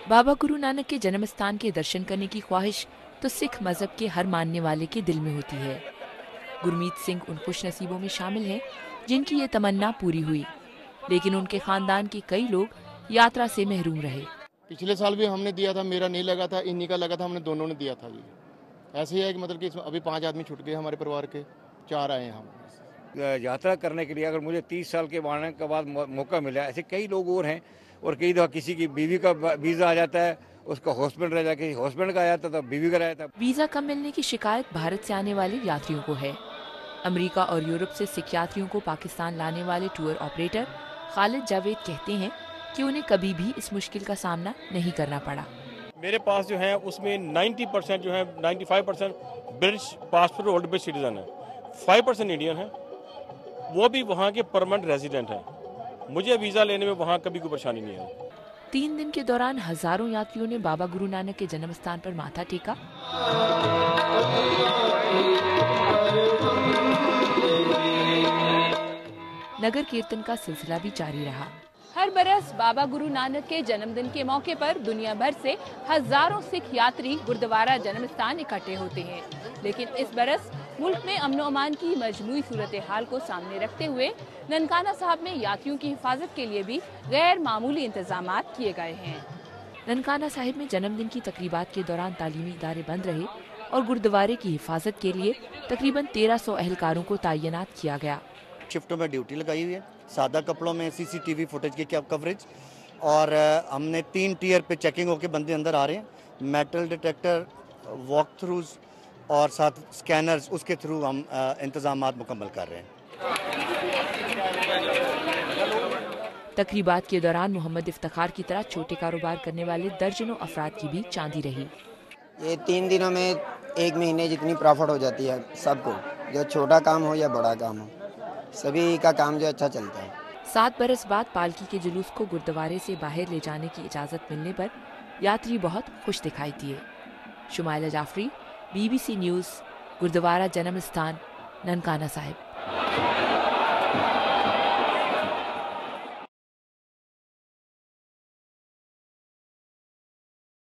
बाबा गुरु नानक के जन्म स्थान के दर्शन करने की ख्वाहिश तो सिख मजहब के हर मानने वाले के दिल में होती है। गुरमीत सिंह उन खुश नसीबों में शामिल हैं जिनकी ये तमन्ना पूरी हुई, लेकिन उनके खानदान के कई लोग यात्रा से महरूम रहे। पिछले साल भी हमने दिया था, मेरा नहीं लगा था, इन्हीं का लगा था, हमने दोनों ने दिया था जी। ऐसे ही है कि मतलब कि अभी 5 आदमी छूट गए हमारे परिवार के, 4 आए हैं हम। यात्रा करने के लिए अगर मुझे 30 साल के बढ़ने के बाद मौका मिला, ऐसे कई लोग और हैं। और कई दफ़ा किसी की बीवी का वीज़ा आ जाता है, उसका हस्बैंड रह जाता है, हस्बैंड का आ जाता है तो बीवी का रह जाता है। वीजा कम मिलने की शिकायत भारत से आने वाले यात्रियों को है। अमेरिका और यूरोप से सिख यात्रियों को पाकिस्तान लाने वाले टूर ऑपरेटर खालिद जावेद कहते हैं कि उन्हें कभी भी इस मुश्किल का सामना नहीं करना पड़ा। मेरे पास जो है उसमें 90% जो है 95% British passport holder British citizen है, 5% इंडियन है, वो भी वहाँ के परमानेंट रेजिडेंट हैं। मुझे वीज़ा लेने में वहाँ कभी कोई परेशानी नहीं आई। 3 दिन के दौरान हजारों यात्रियों ने बाबा गुरु नानक के जन्म स्थान पर माथा टेका। नगर कीर्तन का सिलसिला भी जारी रहा। हर बरस बाबा गुरु नानक के जन्मदिन के मौके पर दुनिया भर से हजारों सिख यात्री गुरुद्वारा जन्म स्थान इकट्ठे होते हैं, लेकिन इस बरस मुल्क में अमन अमान की मजमूई सूरत हाल को सामने रखते हुए ननकाना साहब में यात्रियों की हिफाजत के लिए भी गैर मामूली इंतजाम किए गए हैं। ननकाना साहिब में जन्मदिन की तकरीबात के दौरान तालीमी इदारे बंद रहे और गुरुद्वारे की हिफाजत के लिए तकरीबन 1300 एहलकारों को तैनात किया गया। शिफ्टों में ड्यूटी लगाई हुई है, सादा कपड़ों में CCTV फुटेज की कवरेज, और हमने 3 टीयर पे चेकिंग होके बंदे अंदर आ रहे हैं। मेटल डिटेक्टर, वॉक थ्रूज और साथ स्कैनर्स, उसके थ्रू हम इंतजामात मुकम्मल कर रहे हैं। तकरीबात के दौरान मोहम्मद इफ्तिखार की तरह छोटे कारोबार करने वाले दर्जनों अफराद की भी चांदी रही। ये 3 दिनों में 1 महीने जितनी प्रॉफिट हो जाती है सबको, जो छोटा काम हो या बड़ा काम हो, सभी का काम जो अच्छा चलता है। 7 बरस बाद पालकी के जुलूस को गुरुद्वारे से बाहर ले जाने की इजाजत मिलने पर यात्री बहुत खुश दिखाई दिए। शुमाइला जाफरी, BBC न्यूज़, गुरुद्वारा जन्म स्थान ननकाना साहिब।